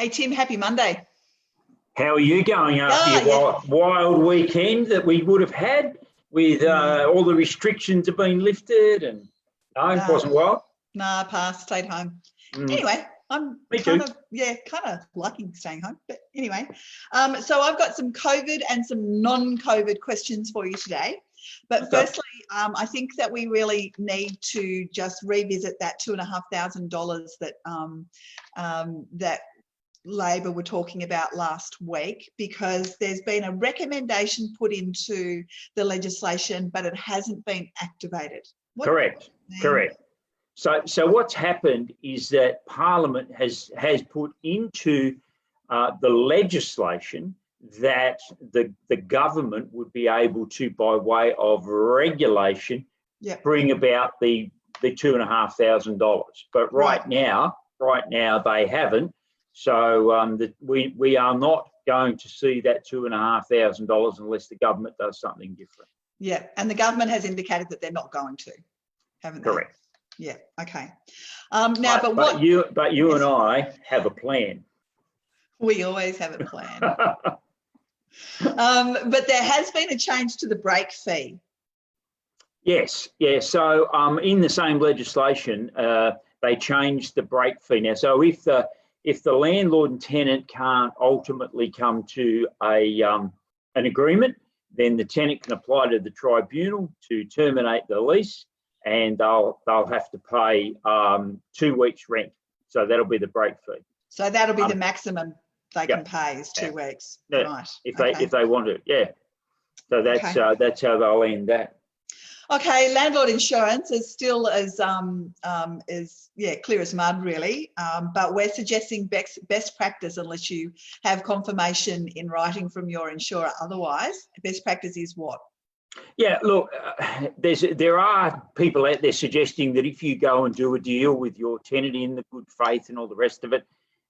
Hey, Tim, happy Monday. How are you going after your wild weekend that we would have had with all the restrictions have been lifted and it wasn't wild? Nah, pass, stayed home. Anyway, I'm kind of liking staying home. But anyway, so I've got some COVID and some non-COVID questions for you today. But firstly, I think that we really need to just revisit that $2,500 that Labor were talking about last week, because there's been a recommendation put into the legislation, but it hasn't been activated. Correct. So what's happened is that Parliament has put into the legislation that the government would be able to, by way of regulation, bring about the $2,500. But right now they haven't. So we are not going to see that $2,500 unless the government does something different. Yeah, and the government has indicated that they're not going to, haven't they? Correct. Yeah. Okay. But you and I have a plan. We always have a plan. But there has been a change to the break fee. Yes. Yeah. So in the same legislation, they changed the break fee now. So if the landlord and tenant can't ultimately come to an agreement, then the tenant can apply to the tribunal to terminate the lease, and they'll have to pay 2 weeks rent. So that'll be the break fee. So that'll be the maximum they can pay is 2 weeks, right? If they want it, yeah. So that's how they'll end that. Okay, landlord insurance is still as clear as mud, really. But we're suggesting best practice, unless you have confirmation in writing from your insurer otherwise. Best practice is what? Yeah, look, there are people out there suggesting that if you go and do a deal with your tenant in the good faith and all the rest of it,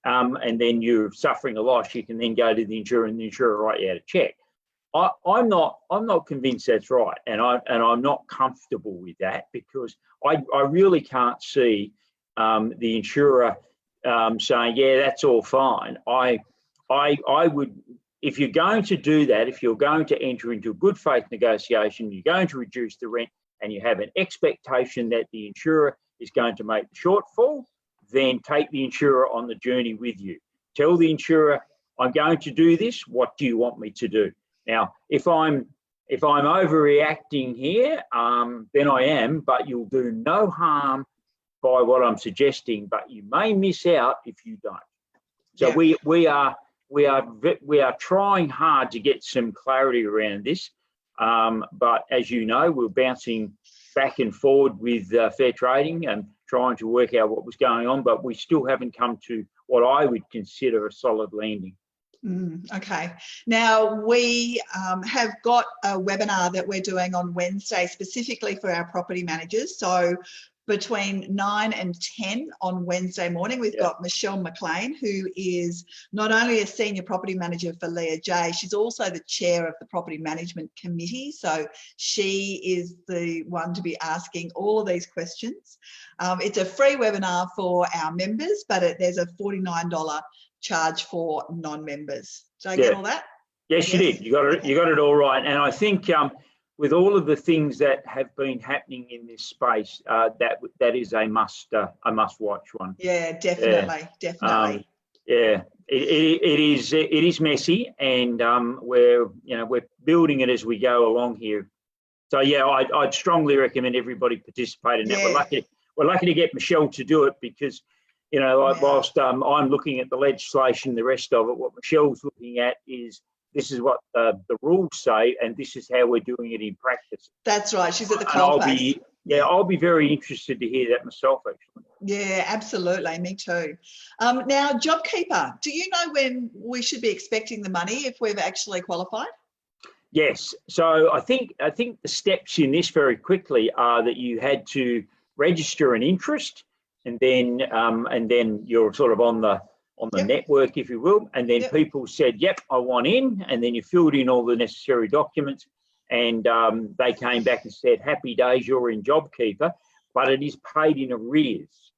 and then you're suffering a loss, you can then go to the insurer and the insurer write you out a check. I'm not convinced that's right, and I'm not comfortable with that, because I really can't see the insurer saying, yeah, that's all fine. I would, if you're going to do that, if you're going to enter into a good faith negotiation, you're going to reduce the rent, and you have an expectation that the insurer is going to make the shortfall, then take the insurer on the journey with you. Tell the insurer, I'm going to do this. What do you want me to do? Now, if I'm overreacting here, then I am, but you'll do no harm by what I'm suggesting, but you may miss out if you don't. So we are trying hard to get some clarity around this, but as you know, we're bouncing back and forward with fair trading and trying to work out what was going on, but we still haven't come to what I would consider a solid landing. Okay. Now, we have got a webinar that we're doing on Wednesday specifically for our property managers. So between 9 and 10 on Wednesday morning, we've got Michelle McLean, who is not only a senior property manager for Leah J, she's also the chair of the property management committee. So she is the one to be asking all of these questions. It's a free webinar for our members, but there's a $49 charge for non-members. Did I get all that? Yes, you did. You got it all right. And I think with all of the things that have been happening in this space, that is a must watch one. Yeah, definitely. It is messy, and we're building it as we go along here. So yeah, I'd strongly recommend everybody participate in that. We're lucky to get Michelle to do it, because whilst I'm looking at the legislation, the rest of it, what Michelle's looking at is this is what the rules say, and this is how we're doing it in practice. That's right. She's at the coalface. I'll be very interested to hear that myself, actually. Yeah, absolutely. Me too. Now, JobKeeper, do you know when we should be expecting the money if we've actually qualified? Yes. So I think the steps in this very quickly are that you had to register an interest, and then you're sort of on the network, if you will, and then people said, yep, I want in, and then you filled in all the necessary documents, and they came back and said, happy days, you're in JobKeeper, but it is paid in arrears.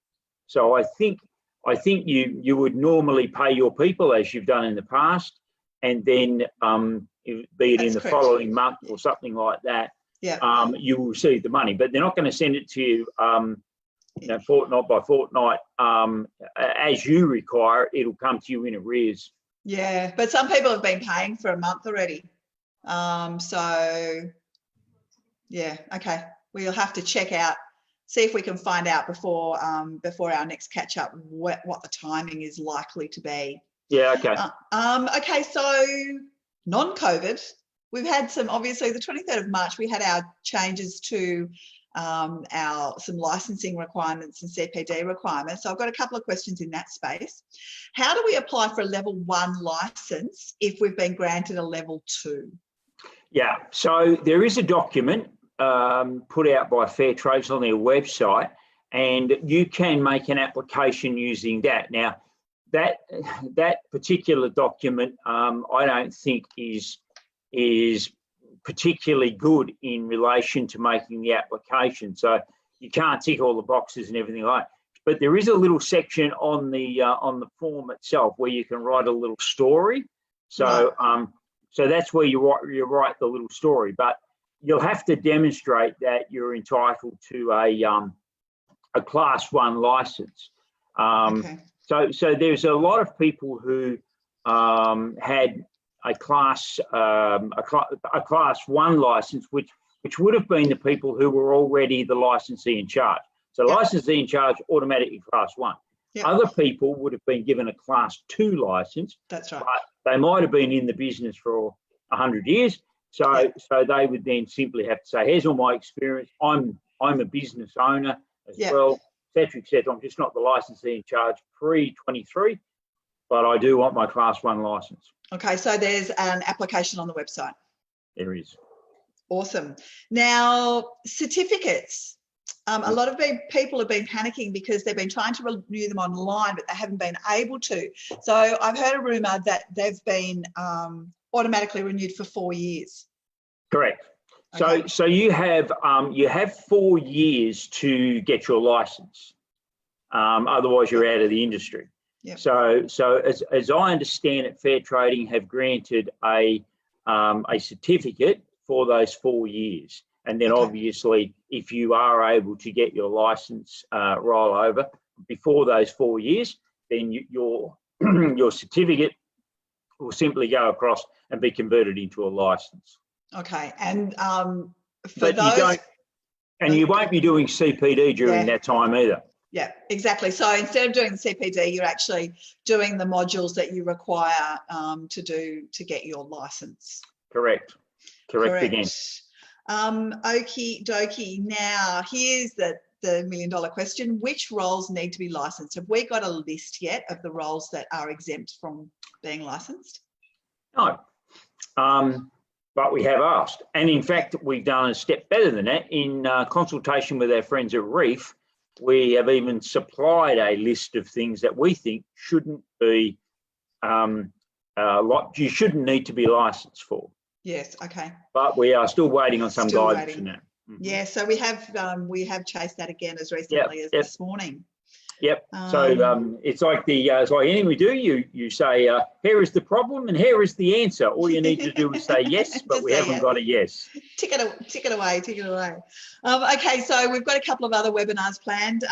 So I think I think you would normally pay your people as you've done in the past, and then be it in the following month or something like that, you will receive the money. But they're not going to send it to you, fortnight by fortnight as you require. It'll come to you in arrears. Yeah, but some people have been paying for a month already. So yeah, okay. We'll have to check out, see if we can find out before our next catch up what the timing is likely to be. Yeah, okay. Okay, so non-COVID, we've had some, obviously the 23rd of March, we had our changes to some licensing requirements and CPD requirements. So I've got a couple of questions in that space. How do we apply for a level 1 license if we've been granted a level 2? Yeah, so there is a document put out by Fair Trades on their website, and you can make an application using that. Now, that particular document, I don't think is particularly good in relation to making the application. So you can't tick all the boxes and everything like that. But there is a little section on the form itself where you can write a little story. So so that's where you write the little story. But you'll have to demonstrate that you're entitled to a Class 1 license. Okay. So there's a lot of people who had a class 1 license, which would have been the people who were already the licensee in charge. So licensee in charge, automatically Class 1. Yep. Other people would have been given a Class 2 license. That's right. But they might have been in the business for 100 years. So they would then simply have to say, here's all my experience. I'm a business owner as well, et cetera. I'm just not the licensee in charge pre-23, but I do want my Class 1 license. Okay, so there's an application on the website. There is. Awesome. Now, certificates. A lot of people have been panicking because they've been trying to renew them online, but they haven't been able to. So I've heard a rumour that they've been automatically renewed for 4 years. Correct. Okay. So you have 4 years to get your license. Otherwise, you're out of the industry. Yep. So as I understand it, Fair Trading have granted a certificate for those 4 years, and then obviously, if you are able to get your license roll over before those 4 years, then your certificate will simply go across and be converted into a license. Okay, and you won't be doing CPD during that time either. Yeah, exactly. So instead of doing the CPD, you're actually doing the modules that you require to get your license. Correct again. Okie dokie. Now, here's the $1 million question. Which roles need to be licensed? Have we got a list yet of the roles that are exempt from being licensed? No, but we have asked. And in fact, we've done a step better than that. In consultation with our friends at REIF, we have even supplied a list of things that we think shouldn't be, you shouldn't need to be licensed for. Yes, okay. But we are still waiting on some guidance in that. Mm-hmm. Yeah, so we have chased that again as recently as this morning. Yep. So it's like anything we do. You say, here is the problem and here is the answer. All you need to do is say yes, but we haven't got a yes. Tick it away. Okay, so we've got a couple of other webinars planned.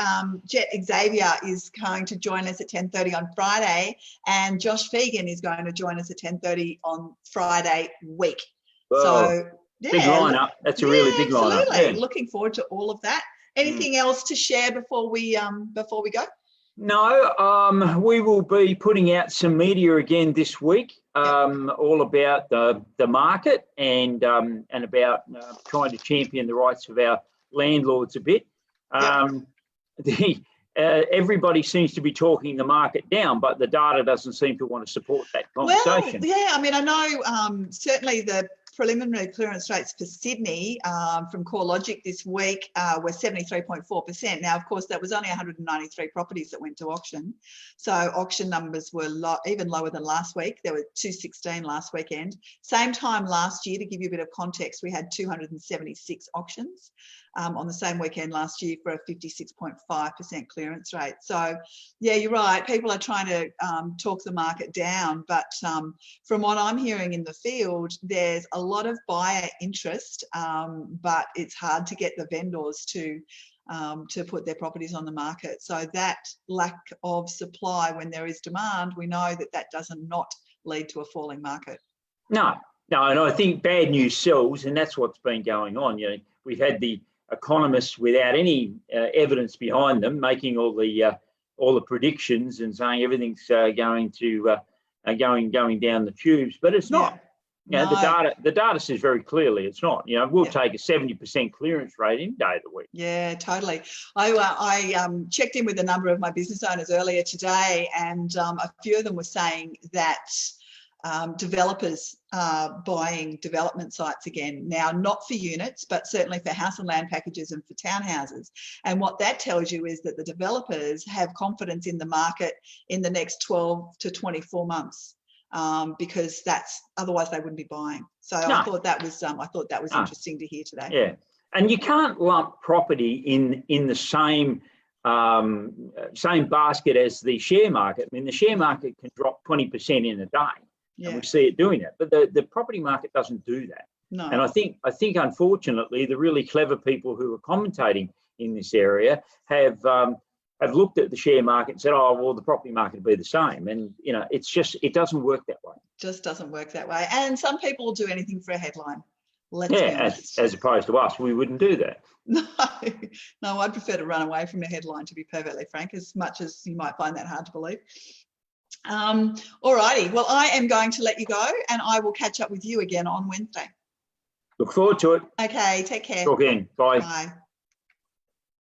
Jet Xavier is going to join us at 10:30 on Friday, and Josh Fegan is going to join us at 10:30 on Friday week. Whoa. So big lineup. That's a really big lineup. Absolutely. Looking forward to all of that. Anything else to share before we go? No, we will be putting out some media again this week, all about the market and about trying to champion the rights of our landlords a bit. Everybody seems to be talking the market down, but the data doesn't seem to want to support that conversation. Well, yeah, I mean, I know certainly the preliminary clearance rates for Sydney from CoreLogic this week were 73.4%. Now, of course, that was only 193 properties that went to auction. So auction numbers were even lower than last week. There were 216 last weekend. Same time last year, to give you a bit of context, we had 276 auctions. on the same weekend last year for a 56.5% clearance rate. So yeah, you're right, people are trying to talk the market down, but from what I'm hearing in the field, there's a lot of buyer interest, but it's hard to get the vendors to put their properties on the market. So that lack of supply when there is demand, we know that that does not lead to a falling market. No, and I think bad news sells, and that's what's been going on. You know, we've had the economists without any evidence behind them making all the predictions and saying everything's going down the tubes, but it's not. Yeah. You know, the data says very clearly it's not. You know, we'll take a 70% clearance rate any day of the week. Yeah, totally. I checked in with a number of my business owners earlier today, and a few of them were saying that developers are buying development sites again now, not for units, but certainly for house and land packages and for townhouses. And what that tells you is that the developers have confidence in the market in the next 12 to 24 months. Because otherwise they wouldn't be buying. So no. I thought that was interesting to hear today. Yeah, and you can't lump property in the same basket as the share market. I mean, the share market can drop 20% in a day, and we see it doing that. But the property market doesn't do that. No. And I think unfortunately the really clever people who are commentating in this area have looked at the share market and said, oh, well, the property market will be the same. And, you know, it doesn't work that way. Just doesn't work that way. And some people will do anything for a headline. Let's be honest. As opposed to us, we wouldn't do that. No, I'd prefer to run away from a headline, to be perfectly frank, as much as you might find that hard to believe. All righty. Well, I am going to let you go, and I will catch up with you again on Wednesday. Look forward to it. Okay, take care. Talk in. Bye. Bye.